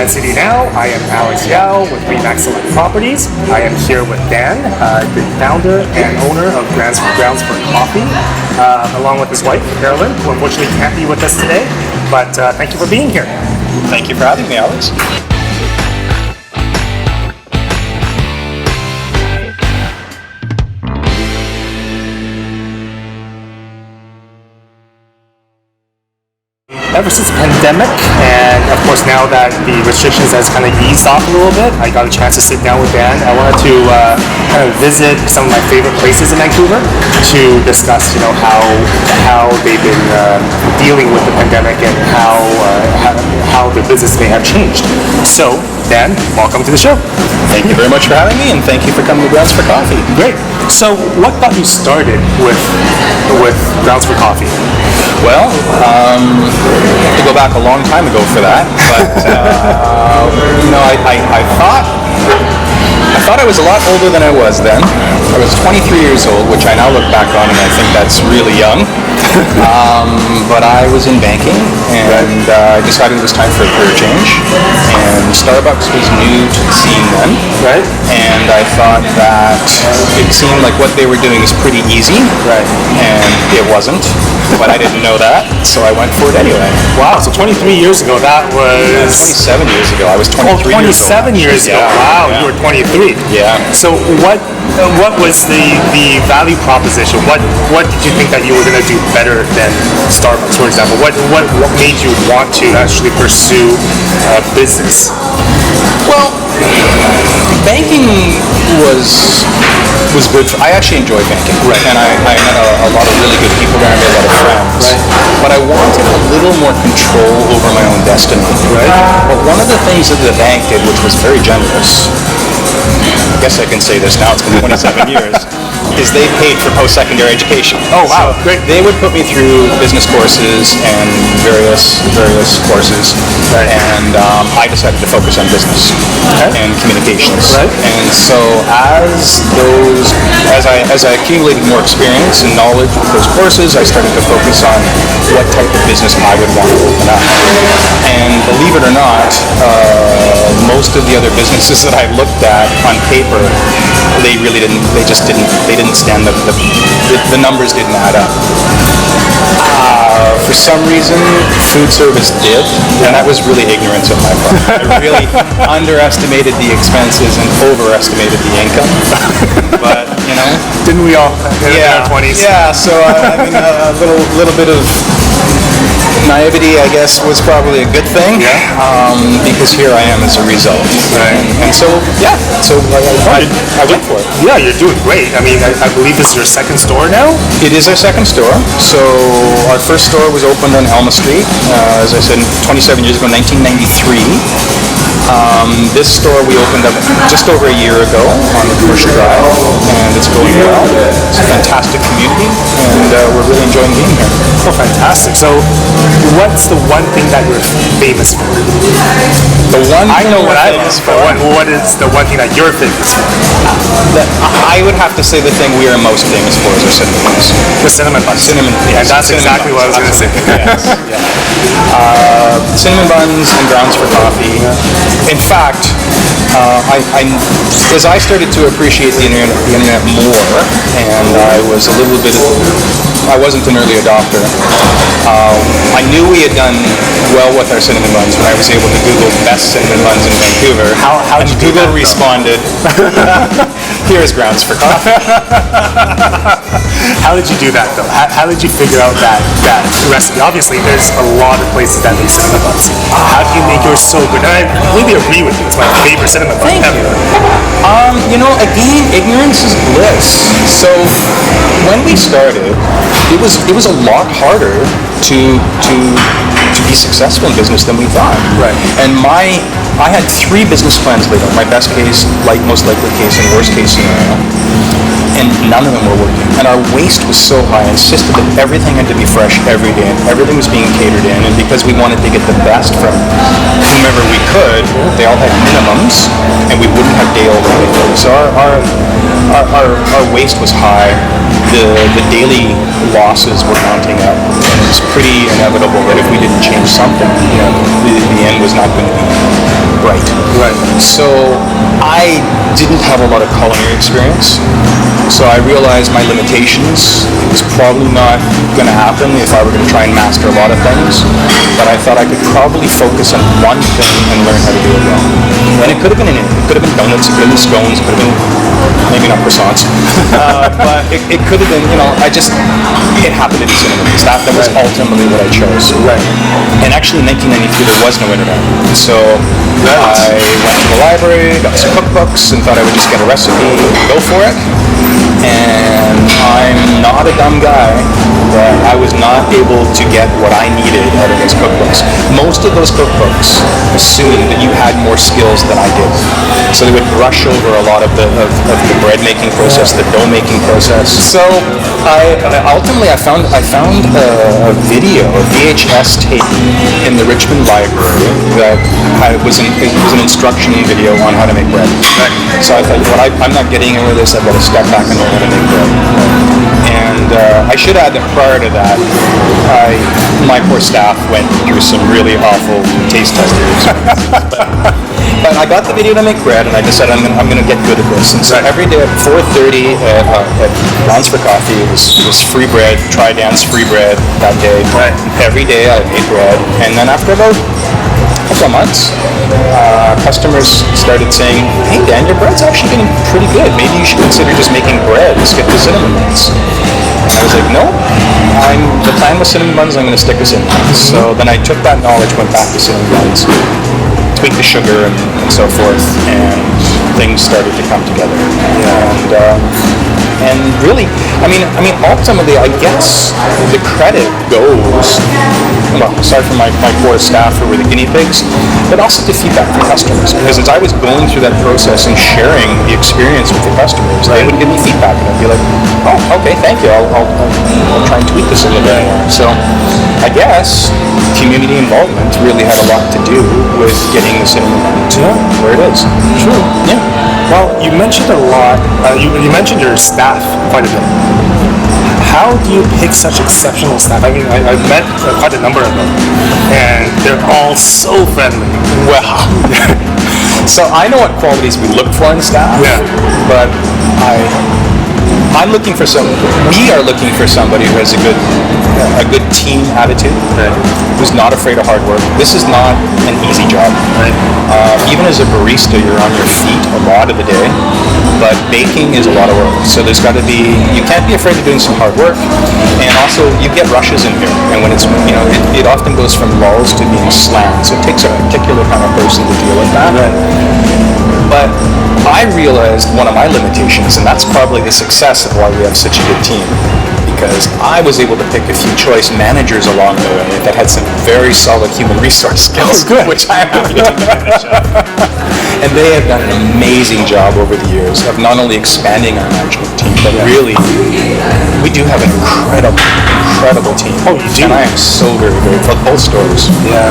VanCity now. I am Alex Yao with Excellent Properties. I am here with Dan, the founder and owner of Grounds for Coffee, along with his wife, Carolyn, who unfortunately can't be with us today, but thank you for being here. Thank you for having me, Alex. Ever since the pandemic, and of course now that the restrictions has kind of eased off a little bit, I got a chance to sit down with Dan. I wanted to kind of visit some of my favorite places in Vancouver to discuss, how they've been dealing with the pandemic and how the business may have changed. So, Dan, welcome to the show. Thank you very much for having me, and thank you for coming to Grounds for Coffee. Great. So, what got you started with Grounds for Coffee? Well, I have to go back a long time ago for that, but I thought I was a lot older than I was then. I was 23 years old, which I now look back on and I think that's really young. But I was in banking, and I decided it was time for a career change. And Starbucks was new to the scene then, right? And I thought that it seemed like what they were doing was pretty easy, right? And it wasn't, but I didn't know that, so I went for it anyway. Wow! So 23 years ago, that was 27 years ago. I was 23 27 years years old. ago. Wow, yeah. You were 23. Yeah. So what was the value proposition? What did you think that you were going to do better than Starbucks, for example? What made you want to actually pursue business? Well, banking was good. I actually enjoyed banking, right? And I met a lot of really good people there. I made a lot of friends, right? But I wanted a little more control over my own destiny, right? But one of the things that the bank did, which was very generous, I guess I can say this now, it's been 27 years, is they paid for post-secondary education. Oh, wow, so great. They would put me through business courses and various courses, right. And I decided to focus on business, okay, and communications. Right. And so as I accumulated more experience and knowledge with those courses, I started to focus on what type of business I would want to open up. And believe it or not, most of the other businesses that I looked at on paper, they didn't stand up. The numbers didn't add up. For some reason, food service did, and that was really ignorance on my part. I really underestimated the expenses and overestimated the income. But didn't we all in our 20s? Yeah. So I mean, a little bit of naivety, I guess, was probably a good thing. Yeah. Because here I am as a result. Right. And so I went for it. Yeah, you're doing great. I mean, I believe this is your second store now? It is our second store. So our first store was opened on Alma St, as I said, 27 years ago, 1993. This store we opened up just over a year ago on the Commercial Drive, and it's going well. It's a fantastic community, and we're really enjoying being here. Oh, fantastic. So what's the one thing that you're famous for? I know what I'm famous for. What is the one thing that you're famous for? I would have to say the thing we are most famous for is our cinnamon buns. The cinnamon buns. Yes, and that's exactly what I was going to say. Yes. Yeah. Cinnamon buns and Grounds for Coffee. In fact, as I started to appreciate the internet more, and I wasn't an early adopter. I knew we had done well with our cinnamon buns when I was able to Google best cinnamon buns in Vancouver. How did Google responded, here's Grounds for Coffee. How did you do that, though? How did you figure out that recipe? Obviously, there's a lot of places that make cinnamon buns. How do you make yours so good? And I completely agree with you. It's my favorite cinnamon bun ever. Again, ignorance is bliss. So when we started, it was a lot harder to be successful in business than we thought. Right. And I had 3 business plans laid out. My best case, most likely case, and worst case scenario. And none of them were working. And our waste was so high. I insisted that everything had to be fresh every day. Everything was being catered in. And because we wanted to get the best from whomever we could, they all had minimums, and we wouldn't have day-old inventory. So our waste was high. The daily losses were mounting up. was pretty inevitable that if we didn't change something, the end was not going to be bright. Right. So I didn't have a lot of culinary experience. So I realized my limitations. It was probably not going to happen if I were going to try and master a lot of things. But I thought I could probably focus on one thing and learn how to do it well. And it could have been anything. It could have been donuts, it could have been scones, it could have been, maybe not croissants. But it could have been, it happened to be cinnamon buns. That was ultimately what I chose. Right. And actually in 1993 there was no internet. So I went to the library, got some cookbooks, and thought I would just get a recipe, go for it. And I'm not a dumb guy, but I was not able to get what I needed out of those cookbooks. Most of those cookbooks assumed that you had more skills than I did. So they would brush over a lot of the bread making process, the dough making process. So I found a video, a VHS tape in the Richmond Library that was an instruction video on how to make bread. So I thought, I'm not getting anywhere with this. I've got to step back and learn how to make bread. And I should add that prior to that, my poor staff went through some really awful taste testers. But I got the video to make bread, and I decided I'm going to get good at this. And so every day at 4:30 at Buns for Coffee, it was free bread, try dance free bread that day. Right. Every day I made bread, and then after about a couple of months, customers started saying, "Hey Dan, your bread's actually getting pretty good. Maybe you should consider just making bread and skip the cinnamon buns." And I was like, "No, the plan was cinnamon buns. I'm going to stick with cinnamon buns." So then I took that knowledge, went back to cinnamon buns, tweaked the sugar and so forth, and things started to come together. And really, I mean, ultimately, I guess the credit goes, aside from my poor staff who were the guinea pigs, but also to feedback from customers. Because as I was going through that process and sharing the experience with the customers, they would give me feedback, and I'd be like, "Oh, okay, thank you. I'll try and tweak this a little bit more." So I guess community involvement really had a lot to do with getting the cinnamon bun to where it is. Sure. Yeah. Well, you mentioned a lot. You mentioned your staff quite a bit. How do you pick such exceptional staff? I mean, I've met quite a number of them, and they're all so friendly. Well, so I know what qualities we look for in staff. Yeah. But I'm looking for we are looking for somebody who has a good team attitude, who's not afraid of hard work. This is not an easy job. Right. Even as a barista, you're on your feet a lot of the day, but baking is a lot of work. So you can't be afraid of doing some hard work, and also you get rushes in here, and when it's, it often goes from lulls to being slammed, so it takes a particular kind of person to deal with that. Right. But I realized one of my limitations, and that's probably the success of why we have such a good team, because I was able to pick a few choice managers along the way that had some very solid human resource skills, which I'm happy to take advantage of. And they have done an amazing job over the years of not only expanding our management team, but really, we do have an incredible team. Oh, you do? And I am so very grateful for both stores. Yeah.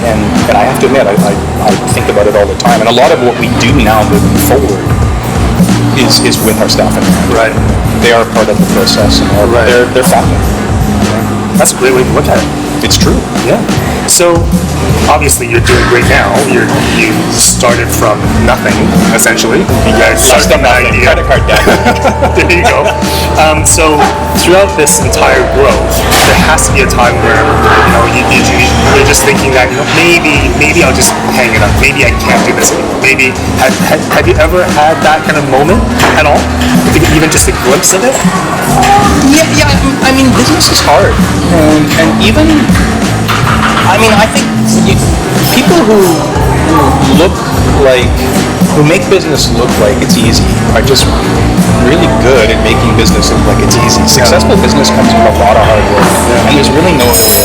And I have to admit, I think about it all the time. And a lot of what we do now moving forward is with our staff. Right. They are part of the process, and they're family. That's a great way to look at it. It's true. Yeah. So obviously you're doing great now. You started from nothing, essentially. You guys started from that idea. Credit card debt. There you go. So throughout this entire growth, there has to be a time where you're just thinking that maybe I'll just hang it up. Maybe I can't do this anymore. Maybe have you ever had that kind of moment at all? Even just a glimpse of it? Yeah. I mean, business is hard, and even. I mean, I think people who make business look like it's easy are just really good at making business look like it's easy. Successful business comes from a lot of hard work, and there's really no way.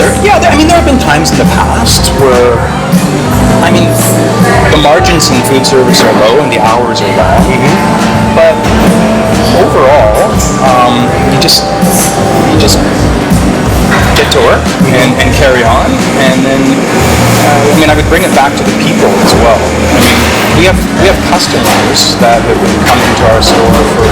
There have been times in the past where, the margins in food service are low and the hours are long, but overall, you just get to work and carry on, and then I would bring it back to the people as well. we have customers that have been coming to our store for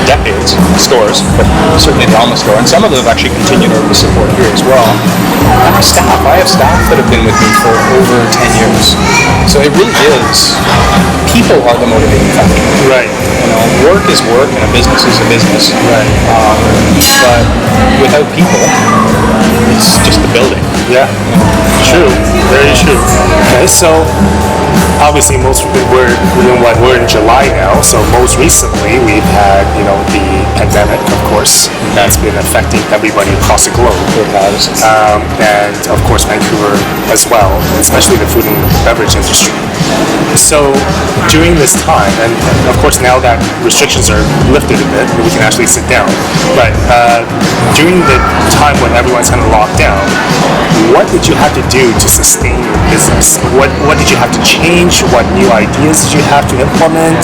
decades, stores, but certainly the Alma store, and some of them have actually continued our support here as well. And our staff, I have staff that have been with me for over 10 years. So it really is, people are the motivating factor. Right. You know, work is work and a business is a business. Right. But without people, it's just the building. Yeah. True. Very true. Okay, so obviously we're in July now, so most recently we've had, the pandemic, of course, that's been affecting everybody across the globe. It has. And of course Vancouver as well, especially the food and beverage industry. So during this time, and of course now that restrictions are lifted a bit, we can actually sit down, but during the time when everyone's kind of locked down, what did you have to do to sustain your business? What did you have to change? What new ideas did you have to implement?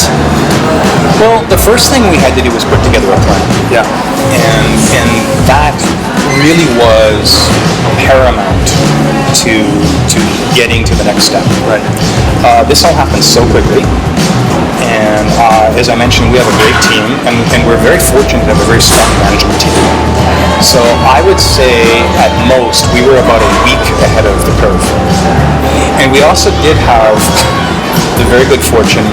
Well, the first thing we had to do was put together a plan. Yeah. And that really was paramount to getting to the next step. Right. This all happened so quickly. And as I mentioned, we have a great team, and we're very fortunate to have a very strong management team. So I would say at most we were about a week ahead of the curve. And we also did have the very good fortune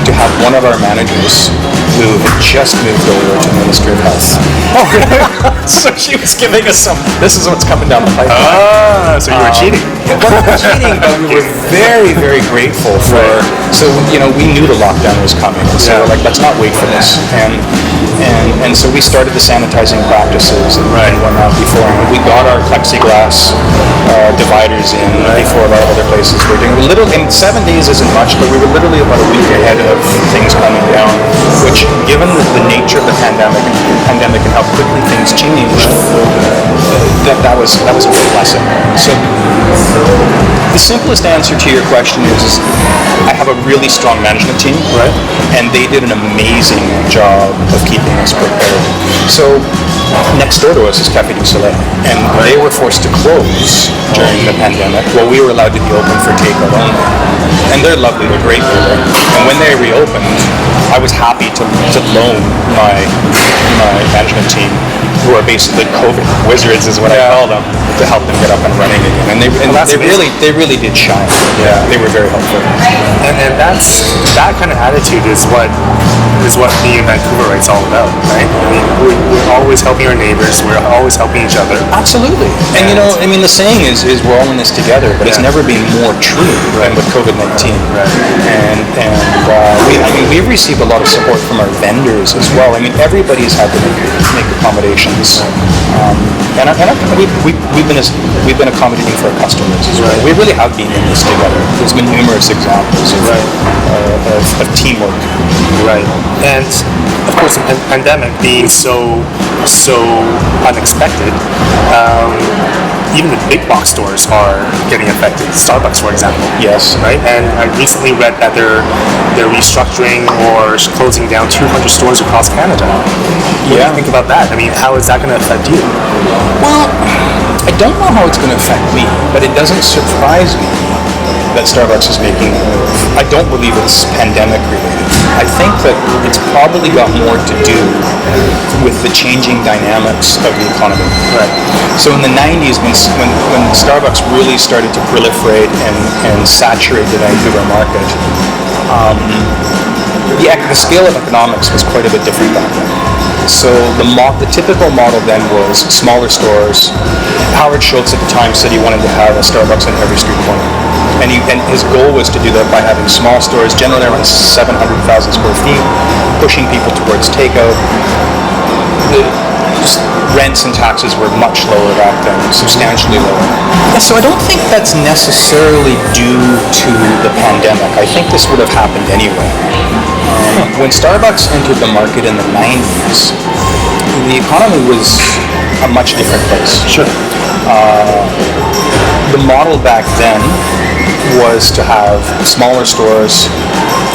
to have one of our managers who had just moved over to the Ministry of Health. Oh, really? So she was giving us this is what's coming down the pipeline. So you were cheating. Well, not cheating, but we were very, very grateful for, so, we knew the lockdown was coming, and so we're like, let's not wait for this. And so we started the sanitizing practices and whatnot before, and we got our plexiglass dividers in before a lot of other places were doing. In 7 days isn't much, but we were literally about a week ahead of things coming down, which, given the nature of the pandemic and how quickly things changed, that was a real blessing. So the simplest answer to your question is I have a really strong management team, and they did an amazing job of keeping us prepared. So next door to us is Café du Soleil, and they were forced to close during the pandemic while we were allowed to be open for takeout only. And they're lovely, they're great people. And when they reopened, I was happy to loan my management team, who are basically COVID wizards, is what I call them, to help them get up and running again. And they really did shine. Yeah, they were very helpful. And that kind of attitude is what being Vancouverites all about, right? I mean, we're always helping our neighbors. We're always helping each other. Absolutely. And the saying is we're all in this together, but it's never been more true than with COVID-19. Right. And we've received a lot of support from our vendors as well. I mean, everybody's had to make accommodations. We've been accommodating for our customers as well. We really have been in this together. There's been numerous examples of teamwork. Right. And of course, the pandemic being so unexpected, even the big box stores are getting affected. Starbucks, for example. Yes. Right. And I recently read that they're restructuring or closing down 200 stores across Canada. What do you think about that? I mean, how is that going to affect you? Well, I don't know how it's going to affect me, but it doesn't surprise me that Starbucks is making a move. I don't believe it's pandemic related. I think that it's probably got more to do with the changing dynamics of the economy. Right. So in the 90s, when Starbucks really started to proliferate and saturate the Vancouver market, the scale of economics was quite a bit different back then. So the typical model then was smaller stores. Howard Schultz at the time said he wanted to have a Starbucks in every street corner. And his goal was to do that by having small stores, generally around 700,000 square feet, pushing people towards takeout. The rents and taxes were much lower back then, substantially lower. Yeah, so I don't think that's necessarily due to the pandemic. I think this would have happened anyway. When Starbucks entered the market in the 90s, the economy was a much different place. Sure. The model back then was to have smaller stores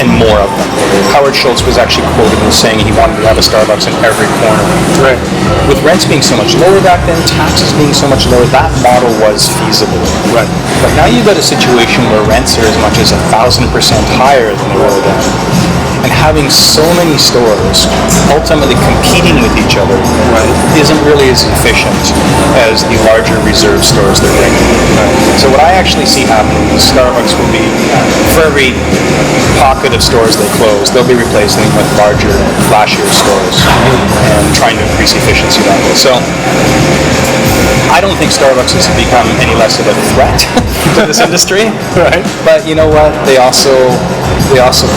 and more of them. Howard Schultz was actually quoted as saying he wanted to have a Starbucks in every corner. Right. with rents being so much lower back then, taxes being so much lower, that model was feasible. Right. But now you've got a situation where rents are as much as 1,000% higher than they were then. And having so many stores ultimately competing with each other isn't really as efficient as the larger reserve stores that we're in. So what I actually see happening is Starbucks will be, for every pocket of stores they close, they'll be replacing them with larger, flashier stores and trying to increase efficiency that way. So I don't think Starbucks has become any less of a threat to this industry. Right. But you know what? They also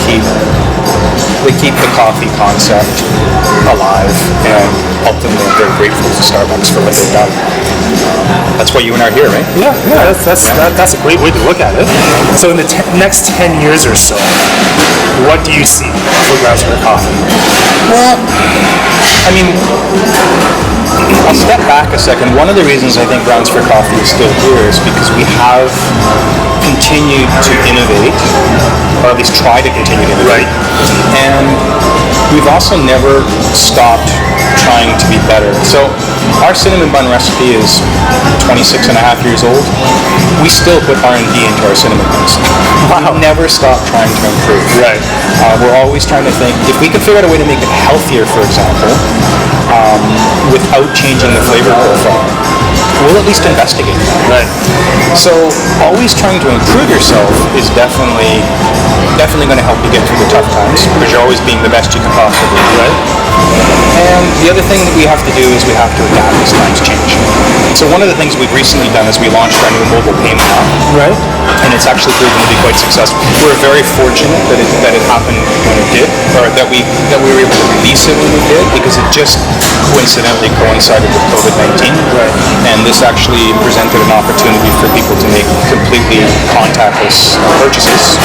keep the coffee concept alive, and ultimately I'm very grateful to Starbucks for what they've done. That's why you and I are here, right? Yeah, that's a great way to look at it. So in the next 10 years or so, what do you see for Grounds for Coffee? Well, I mean, I'll step back a second. One of the reasons I think Grounds for Coffee is still here is because we have continued to innovate, or at least try to continue to innovate. Right. And we've also never stopped trying to be better. So our cinnamon bun recipe is 26 and a half years old. We still put R&D into our cinnamon buns. Wow. We never stop trying to improve. Right. We're always trying to think, if we could figure out a way to make it healthier, for example, without changing the flavor profile, we'll at least investigate that. Right. So always trying to improve yourself is definitely going to help you get through the tough times, because you're always being the best you can possibly be. Right. And the other thing that we have to do is we have to adapt as times change. So one of the things we've recently done is we launched our new mobile payment app. Right. And it's actually proven to be quite successful. We're very fortunate that it happened when it did, or that we were able to release it when we did, because it just coincidentally coincided with COVID-19. Right. And this actually presented an opportunity for people to make completely contactless purchases.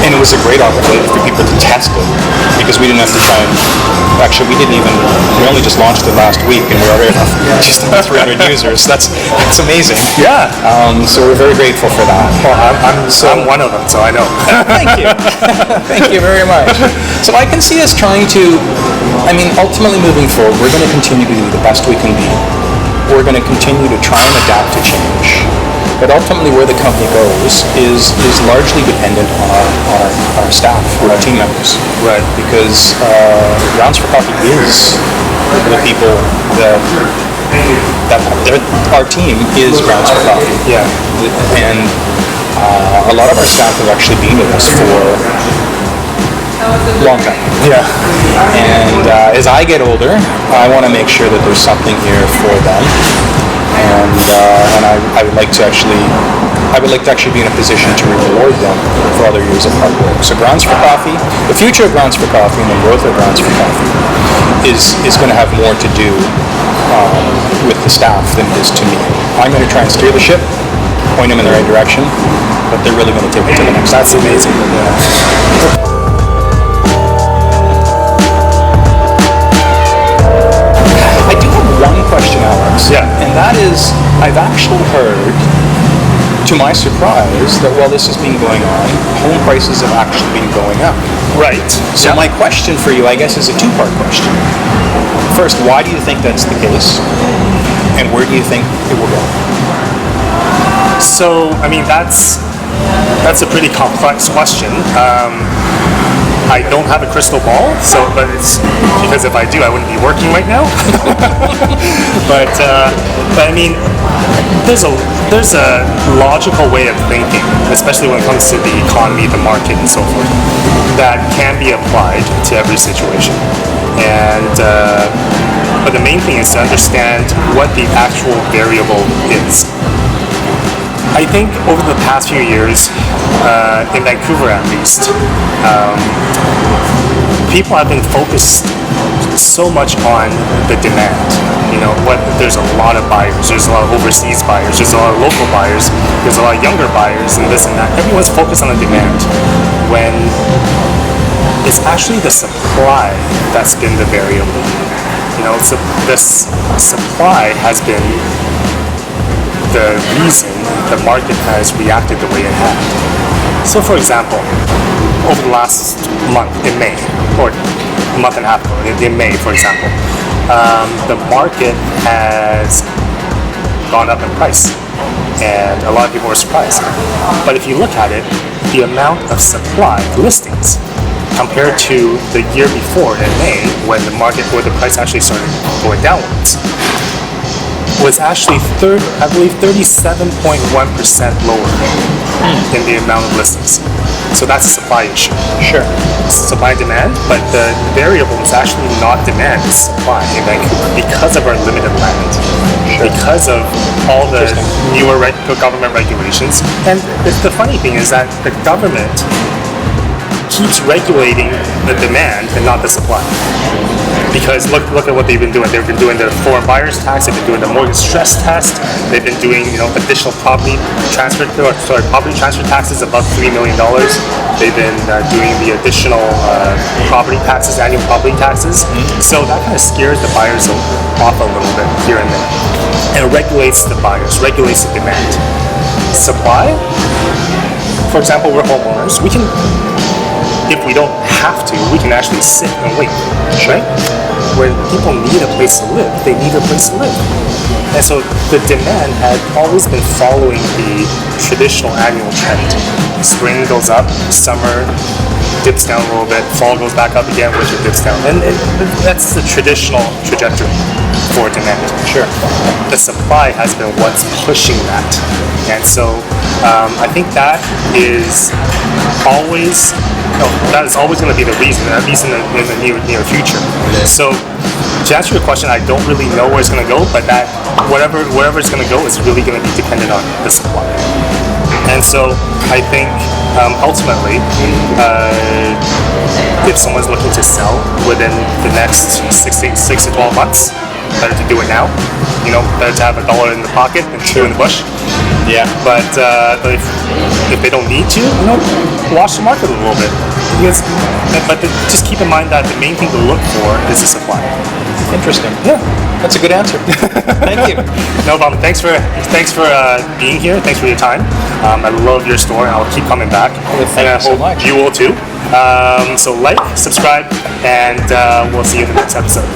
And it was a great opportunity for people to test it, because we didn't have to try and, actually we only just launched it last week, and we already have just 300 users. That's amazing. Yeah. So we're very grateful for that. Well, I'm one of them, so I know. Thank you. Thank you very much. So I can see us trying to, ultimately moving forward, we're going to continue to do the best we can be. We're going to continue to try and adapt to change. But ultimately where the company goes is largely dependent on our staff, our team members. Right. Because Grounds for Coffee is the people that our team is Grounds for Coffee. Yeah. And a lot of our staff have actually been with us for a long time. Yeah. And as I get older, I want to make sure that there's something here for them. And I would like to actually be in a position to reward them for all their years of hard work. So Grounds for Coffee, the future of Grounds for Coffee and the growth of Grounds for Coffee is going to have more to do with the staff than it is to me. I'm going to try and steer the ship, point them in the right direction, but they're really going to take it to the next level. That's amazing. Yeah. I do have one question, Alex. Yeah. And that is, I've actually heard, to my surprise, that while this has been going on, home prices have actually been going up. Right. So my question for you, I guess, is a two-part question. First, why do you think that's the case? And where do you think it will go? So, that's a pretty complex question. I don't have a crystal ball, but it's because if I do, I wouldn't be working right now. but there's a logical way of thinking, especially when it comes to the economy, the market, and so forth, that can be applied to every situation. And but the main thing is to understand what the actual variable is. I think over the past few years, in Vancouver at least, people have been focused so much on the demand. There's a lot of buyers, there's a lot of overseas buyers, there's a lot of local buyers, there's a lot of younger buyers, and this and that. Everyone's focused on the demand, when it's actually the supply that's been the variable. So this supply has been the reason the market has reacted the way it had. So for example, over the last month in May, or a month and a half ago, in May for example, the market has gone up in price, and a lot of people were surprised. But if you look at it, the amount of supply listings compared to the year before in May, when the price actually started going downwards, was actually I believe 37.1% lower in the amount of listings. So that's a supply issue. Sure. Supply and demand, but the variable is actually not demand, it's supply in Vancouver because of our limited land, because of all the newer government regulations. And the funny thing is that the government keeps regulating the demand and not the supply. Because look at what they've been doing. They've been doing the foreign buyers tax. They've been doing the mortgage stress test. They've been doing additional property transfer taxes above $3 million. They've been doing the additional property taxes, annual property taxes. So that kind of scares the buyers off a little bit here and there, and regulates the buyers, regulates the demand. Supply, for example, we're homeowners. We can, if we don't have to, we can actually sit and wait, right? When people need a place to live, they need a place to live. And so the demand had always been following the traditional annual trend. Spring goes up, summer dips down a little bit, fall goes back up again, winter dips down. And that's the traditional trajectory for demand. Sure. The supply has been what's pushing that. And so I think that is always going to be the reason, at least in the near future. So to answer your question, I don't really know where it's going to go, but that wherever it's going to go is really going to be dependent on the supply. And so I think ultimately, if someone's looking to sell within the next 6 to 12 months, better to do it now. Better to have $1 in the pocket than 2 in the bush. Yeah. But if they don't need to, watch the market a little bit. But just keep in mind that the main thing to look for is the supply. Interesting. Yeah. That's a good answer. Thank you. No problem. Thanks for being here. Thanks for your time. I love your store, and I'll keep coming back. Well, thank you so much. You will too. So like, subscribe, and we'll see you in the next episode.